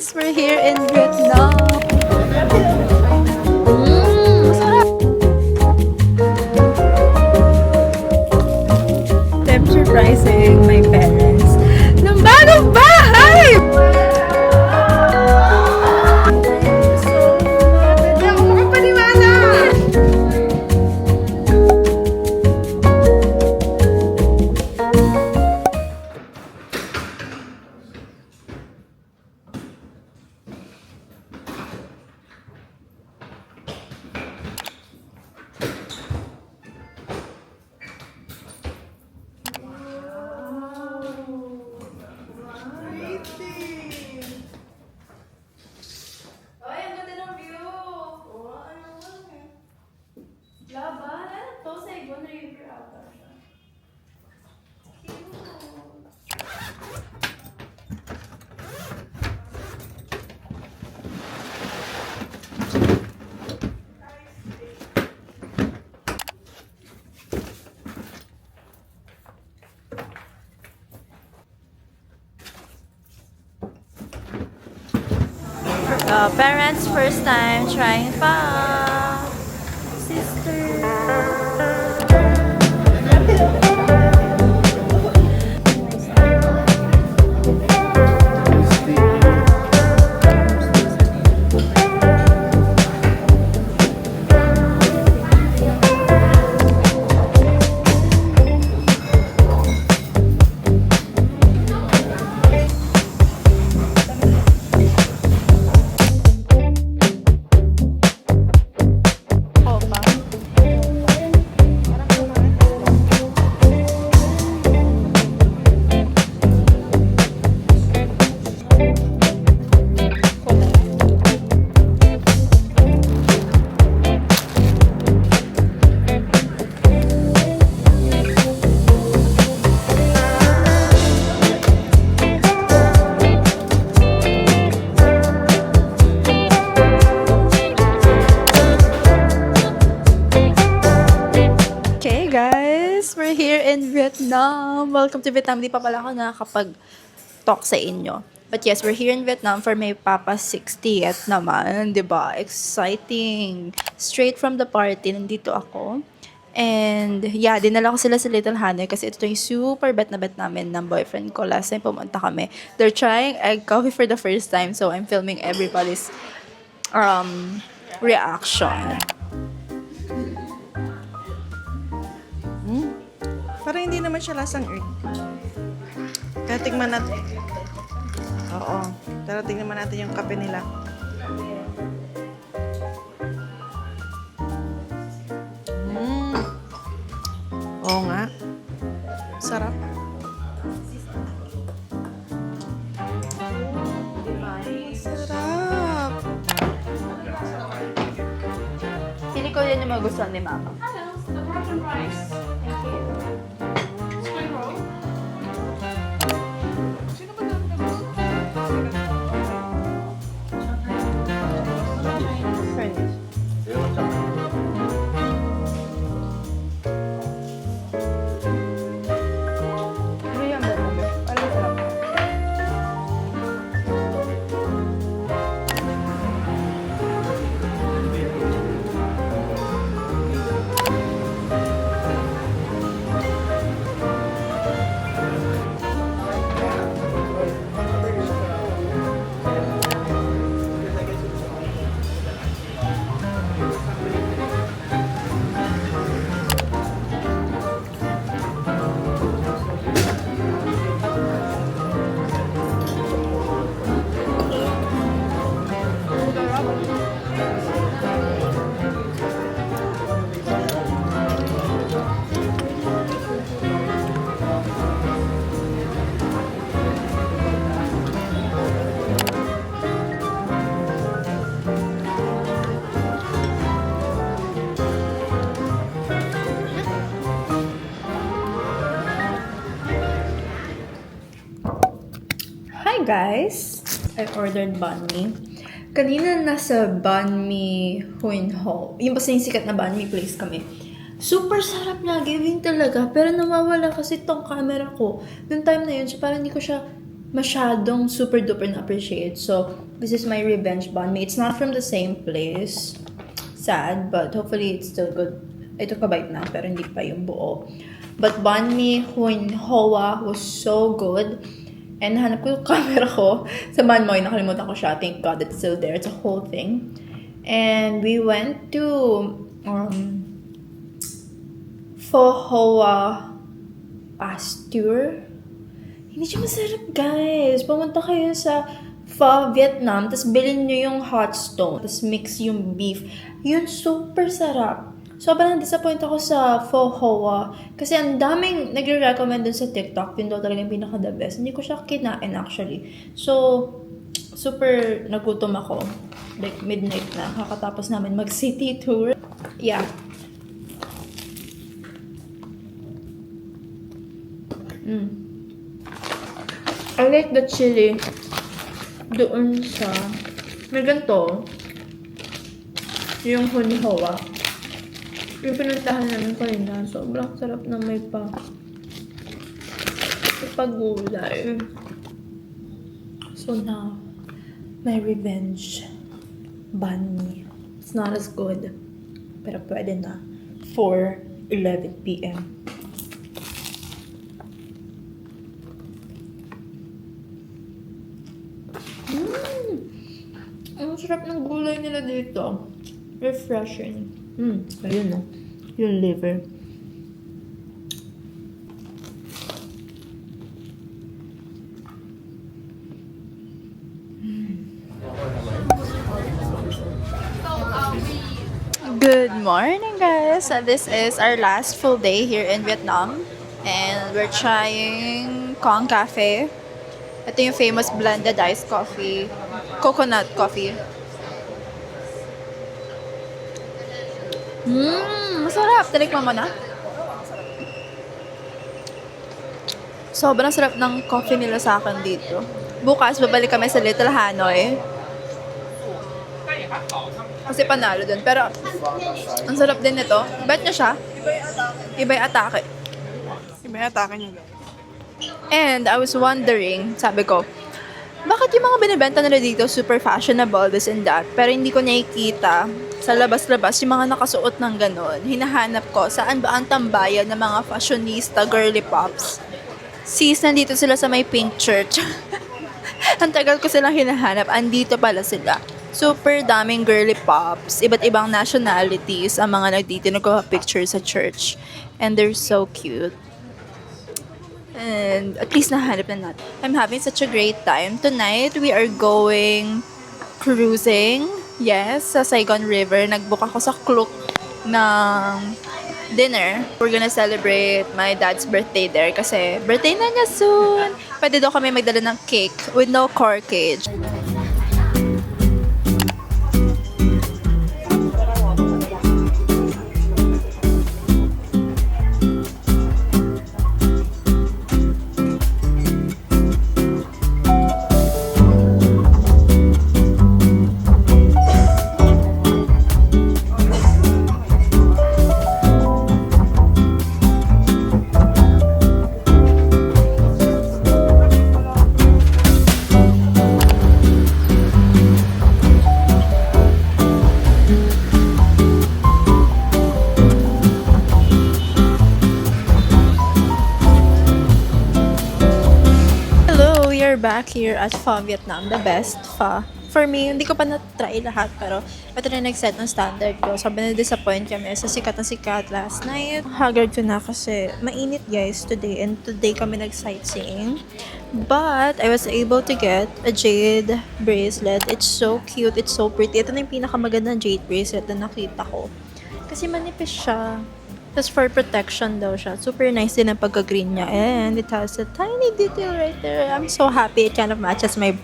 We're here in Vietnam. Masarap. I'm surprising my parents ng bagong bahay! So, hindi ako makapaniwala! Parents first time trying pa. Sister. We're here in Vietnam. Welcome to Vietnam. Di pa pala ako nakakapag-talk sa inyo. But yes, we're here in Vietnam for my Papa's 60th naman. Diba? Exciting. Straight from the party, nandito ako. And yeah, dinala ko sila sa Little Hanoi kasi ito yung super bet na bet namin ng boyfriend ko. Last time pumunta kami. They're trying egg coffee for the first time. So I'm filming everybody's reaction. Parang hindi naman siya lasang egg. Kaya tingnan natin. Oo. Pero tingnan natin yung kape nila. Oo nga. Sarap. Sarap. Pili ko yan yung magustuhan ni Mama. Hello, the broken rice. Thank you. Spring roll. Sino ba guys, I ordered banh mi. Kanina nasa banh mi Huin Ho. Yung basta yung sikat na banh mi place kami. Super sarap na, giving talaga. Pero nawawala kasi tong camera ko. Noong time na yun, so parang hindi ko siya masyadong super duper na-appreciate. So, this is my revenge banh mi. It's not from the same place. Sad, but hopefully it's still good. I took a bite na, pero hindi pa yung buo. But banh mi Hoa was so good. And hanap ko yung camera ko sa Man Moy. Nakalimutan ko siya. Thank God it's still there. It's a whole thing. And we went to Pho Hoa Pasteur. Hindi siya masarap, guys. Pumunta kayo sa Pho Vietnam, tapos bilhin nyo yung hot stone, tapos mix yung beef. Yun, super sarap. Sobrang disappoint ako sa Pho Hoa. Kasi ang daming nagre-recommend dun sa TikTok. Yun daw talaga yung pinaka-the best. Hindi ko siya kinain actually. So, super nagutom ako. Like, midnight na. Kakatapos namin mag-city tour. Yeah. I like the chili doon sa... May ganito. Yung Hon Hoa. Yung pinuntahan namin kanina, sobrang sarap na may pagulay. So now, my revenge banh mi. It's not as good, pero pwede na. 4:11 p.m. Ang sarap ng gulay nila dito. Refreshing. Ayun na. Yung liver. Good morning, guys! So this is our last full day here in Vietnam. And we're trying Kong Cafe. Ito yung famous blended iced coffee. Coconut coffee. Masarap. Talikman mo na. Sobrang sarap ng coffee nila sa akin dito. Bukas, babalik kami sa Little Hanoi. Kasi panalo dun. Pero, ang sarap din nito. Bet niya siya. Iba yung atake. Iba yung atake niya. And I was wondering, sabi ko, bakit yung mga binibenta nila dito super fashionable, this and that, pero hindi ko nakikita sa labas-labas yung mga nakasuot ng ganon. Hinahanap ko, saan ba ang tambayan ng mga fashionista girly pops? Sis, nandito sila sa may Pink Church. Ang tagal ko silang hinahanap, andito pala sila. Super daming girly pops, iba't ibang nationalities ang mga nagdito nagpa-picture sa church. And they're so cute. And at least nahanap na natin. I'm having such a great time. Tonight, we are going cruising. Yes, sa Saigon River. Nag-book ako sa Klook ng dinner. We're gonna celebrate my dad's birthday there kasi birthday na niya soon. Pwede daw kami magdala ng cake with no corkage. Back here at Pho Vietnam, the best pho. For me, hindi ko pa na-try lahat, pero ito na nag-set ng standard ko. Sabi na-disappoint kami sa sikat na sikat last night. Haggard ko na kasi mainit guys today, and today kami nag-sightseeing. But I was able to get a jade bracelet. It's so cute, it's so pretty. Ito na yung pinakamagandang jade bracelet na nakita ko. Kasi manipis siya. Tapos for protection daw siya. Super nice din ang pagka-green niya. And it has a tiny detail right there. I'm so happy. It kind of matches my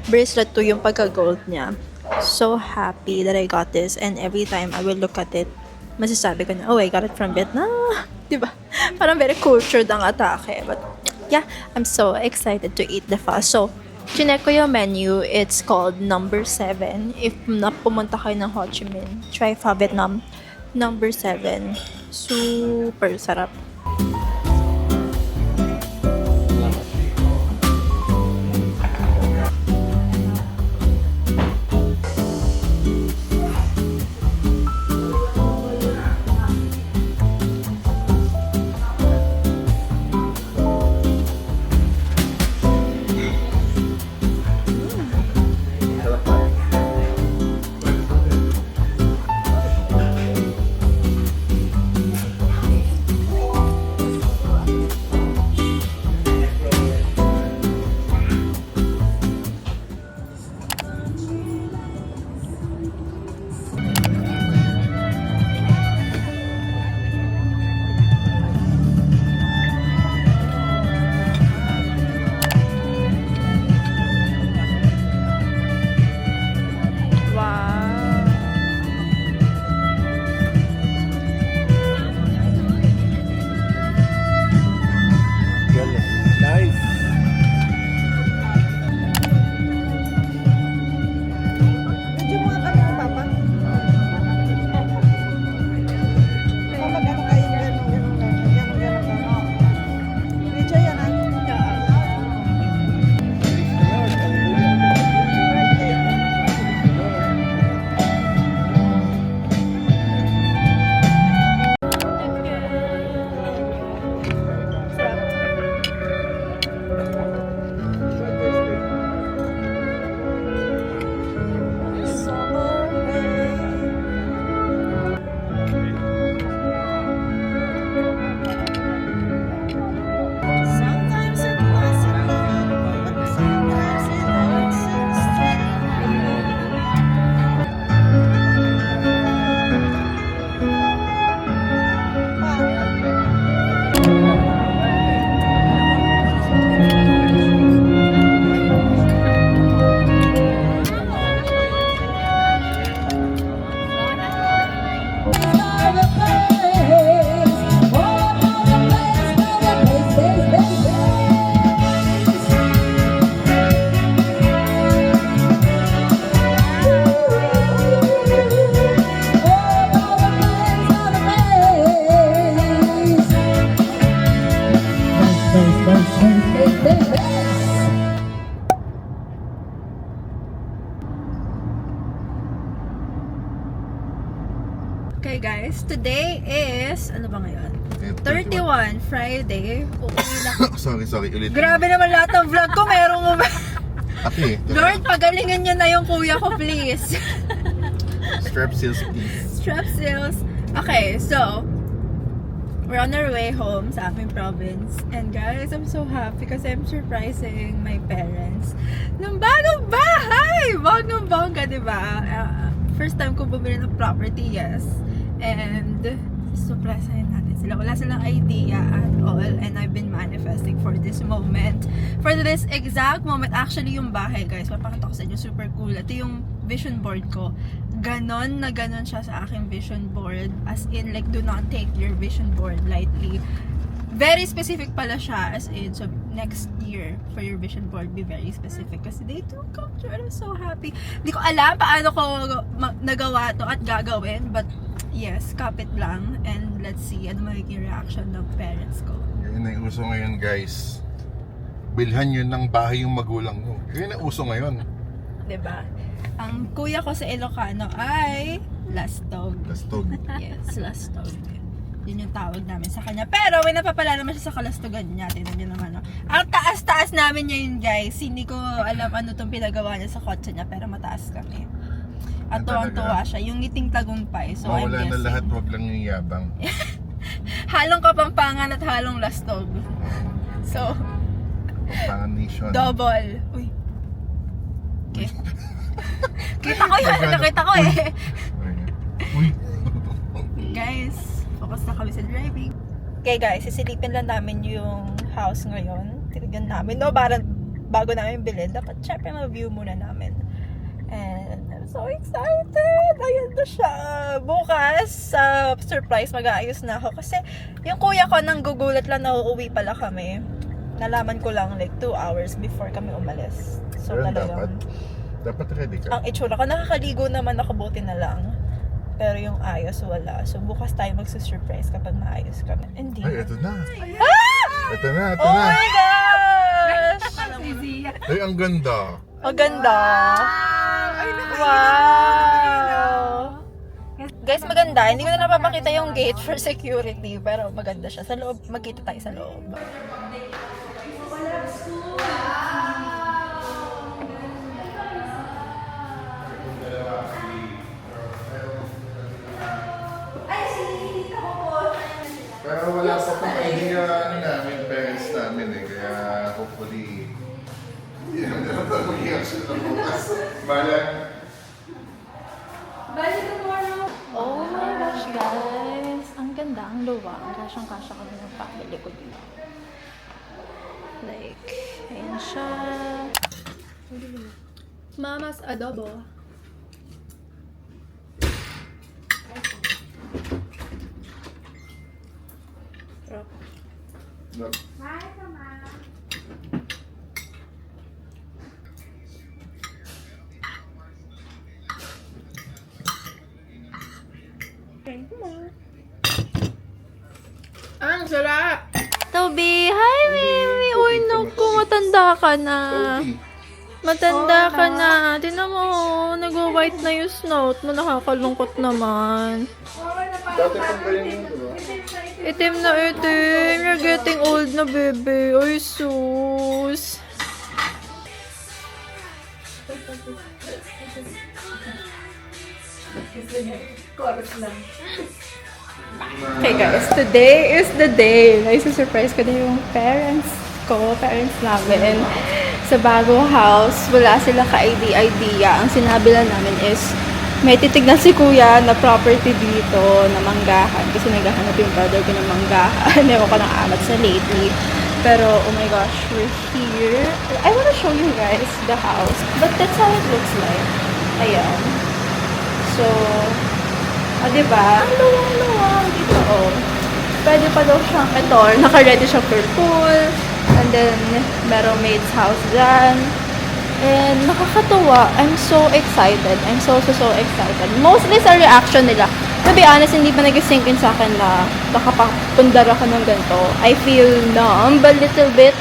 bracelet to yung pagka-gold niya. So happy that I got this. And every time I will look at it, masasabi ko na, oh, I got it from Vietnam. Diba? Parang very cultured ang atake. But yeah, I'm so excited to eat the pho. So, chinek ko yung menu. It's called number 7. If pumunta kayo ng Ho Chi Minh, try Pho Vietnam. Number 7. Super sarap. Okay guys, today is, ano ba ngayon? 31, Friday. Uuwi na. Sorry, ulit. Grabe naman lahat ng vlog ko, merong Ate, Lord, pagalingan niyo na yung kuya ko, please. Strepsils, please. Strepsils. Okay, so, we're on our way home sa aming province. And guys, I'm so happy kasi I'm surprising my parents ng bagong bahay! Bonggang-bongga, di ba? First time ko bumili ng property, yes. And, surprisahin natin sila. Wala silang idea at all. And I've been manifesting for this moment. For this exact moment, actually yung bahay, guys, mapakita ko sa inyo, super cool. Ito yung vision board ko. Ganon na ganon siya sa aking vision board. As in, like, do not take your vision board lightly. Very specific pala siya, as in, so next year for your vision board, be very specific kasi they do come true. I'm so happy. Hindi ko alam paano ko nagawa to at gagawin, but yes, kapit lang and let's see ano magiging reaction ng parents ko. Yun na yung uso ngayon, guys. Bilhan yun ng bahay yung magulang mo. Yun ang uso ngayon. 'Di ba? Ang kuya ko sa Ilocano ay Lastog. Lastog. Yes, Lastog. Yun yung tawag namin sa kanya. Pero may napapala naman siya sa kalastugan niya. Tignan niyo naman, no? Ang taas-taas namin ngayon, guys. Hindi ko alam ano tong pinagawa niya sa kotse niya, pero mataas kami. At Yan tuwang-tuwa siya. Yung ngiting tagumpay. So, I'm Mawala na guessing. lahat, wag lang yung yabang. Halong Kapampangan at halong Lastog. So, Pampangan Nation. double. Uy. Okay. Kita ko yun. Nakita ko eh. Uy. Guys, focus na kami sa driving. Okay guys, sisilipin lang namin yung house ngayon. Tinignan namin, no? Bago namin bilhin, dapat syempre ma-view muna namin. And I'm so excited! Ayan na siya! Bukas, surprise, mag-aayos na ako. Kasi yung kuya ko nang gugulat lang na uuwi pala kami. Nalaman ko lang like 2 hours before kami umalis. So Pero talagang dapat ready ka. ang itsura ko, nakakaligo naman ako, buti na lang. Pero yung ayos, wala. So, bukas tayo magsusurprise kapag maayos kami. Hindi. Ay, ito na. Ah! Ito na. Oh my gosh! Ay, ang ganda. Maganda. Wow! Guys, maganda. Hindi ko na napapakita yung gate for security. Pero maganda siya. Sa loob, magkita tayo sa loob. Pero wala pa pang idea namin, parents namin eh. Kaya hopefully, yan na lang ang reaction ng bukas. Bala. Oh my gosh, guys. Ang ganda, ang luwang. Kasyang-kasya kami ng family ko dito. Like, ayan siya. Mama's adobo. Look. Ang sarap! Toby, hi, Mimi! Uy, naku, matanda ka na. Matanda ka na. Tinan mo, nag-white na yung snout mo. Nakakalungkot naman. Dati pang ganyan yun, diba? Itim na itim. You're getting old na, bebe. Ay, sus. Okay guys, today is the day. Nai-surprise ko na yung parents namin. Sa bagong house, wala sila ka-idea. Ang sinabi lang namin is, may titignan si kuya na property dito na manggahan. Kasi naghahanap yung brother ko ng manggahan. Ewan ko ng amat sa lately. Pero, oh my gosh, we're here. I wanna show you guys the house. But that's how it looks like. Ayan. So, diba? Ang luwang-luwang dito, oh. Pwede pa daw siyang, ito, naka-ready siya for pool. And then, merong maid's house dyan. And nakakatuwa. I'm so excited. I'm so excited. Mostly sa reaction nila. To be honest, hindi pa nag-sink in sa akin na nakapapundar ako ng ganito. I feel numb a little bit.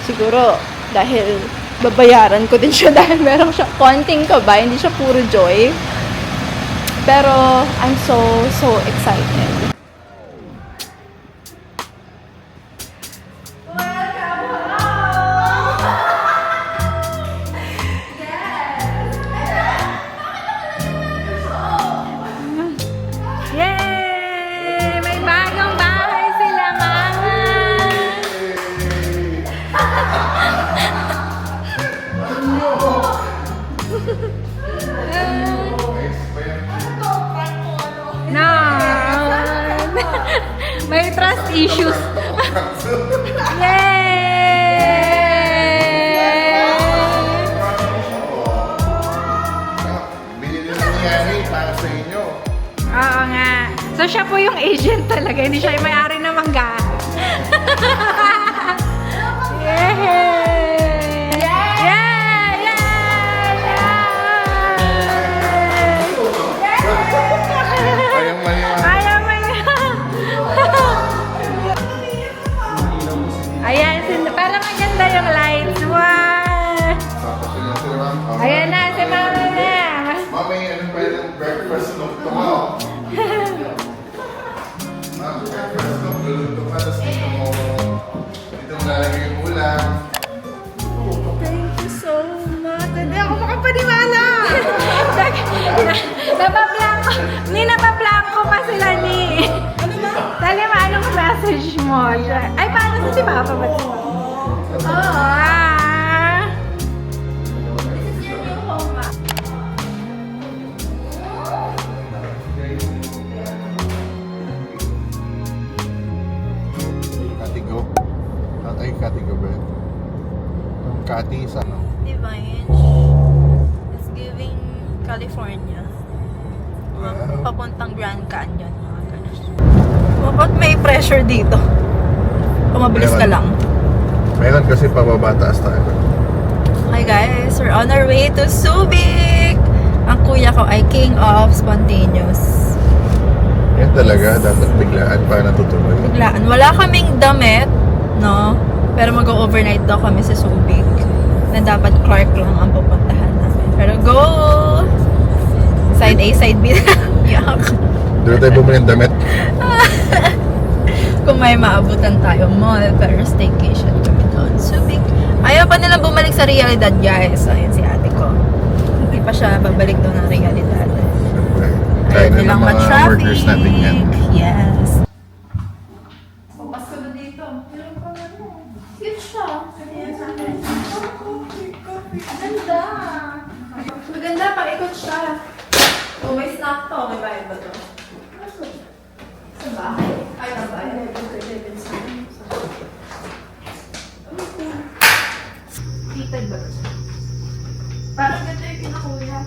Siguro, dahil babayaran ko din siya dahil meron siya konting kaba. Hindi siya puro joy. Pero I'm so excited. Yay! May bagong bahay sila, Mama! No! May trust issues. Yay! Binili na ni Yani para sa inyo. Oo nga. So siya po yung agent talaga, hindi siya yung may-ari ng mangga. Yay! Yay! Yay! Ayang maniwala. Ayaw mo yun. Ayan, parang maganda yung lights. Wow! Tapos yun sila, ma'am. Oh, Ayan na, si Mama na. Mami, ano pa yung breakfast ng tumaw? Ma'am, breakfast ng luluto ka, tapos dito mo lalagay yung ulam. Thank you so much. Hindi ako makapaniwala. Napablanko. Napablanko pa sila ni. Ano ba? Dali ma, anong message mo? Ay, paano sa si Papa ba? Oo. Katigo. Ay, Katigo ba yun? Ang Kati sa ano? Divine. It's giving California. Wow. Papuntang Grand Canyon. Mga ganun. Bakit may pressure dito? Kung mabilis ka Meron. lang. Meron kasi pababa taas tayo. Hi guys, we're on our way to Subic! Ang kuya ko ay king of spontaneous. Yan talaga, dapat biglaan para natutuloy. Biglaan. Wala kaming damit, no? Pero mag-overnight daw kami sa Subic. Na dapat Clark lang ang pupuntahan namin. Pero go! Side A, side B. Yak. Doon tayo bumili ng damit. Kung may maabutan tayo mall, pero staycation kami doon. Subic. Ayaw pa nilang bumalik sa realidad, guys. Ayun si ate ko. Hindi pa siya babalik doon ng realidad. Kaya Ayaw na nilang ng mga ma-traffic. workers natin yan. Yes. Pasko na dito. Meron pa nga mo. Cute siya. Maganda. Maganda, paikot siya. Oh, may snack to. May bayad ba to? Sa bahay? Ay, sa bahay. Titag ba to? Parang ganda yung kinakuya.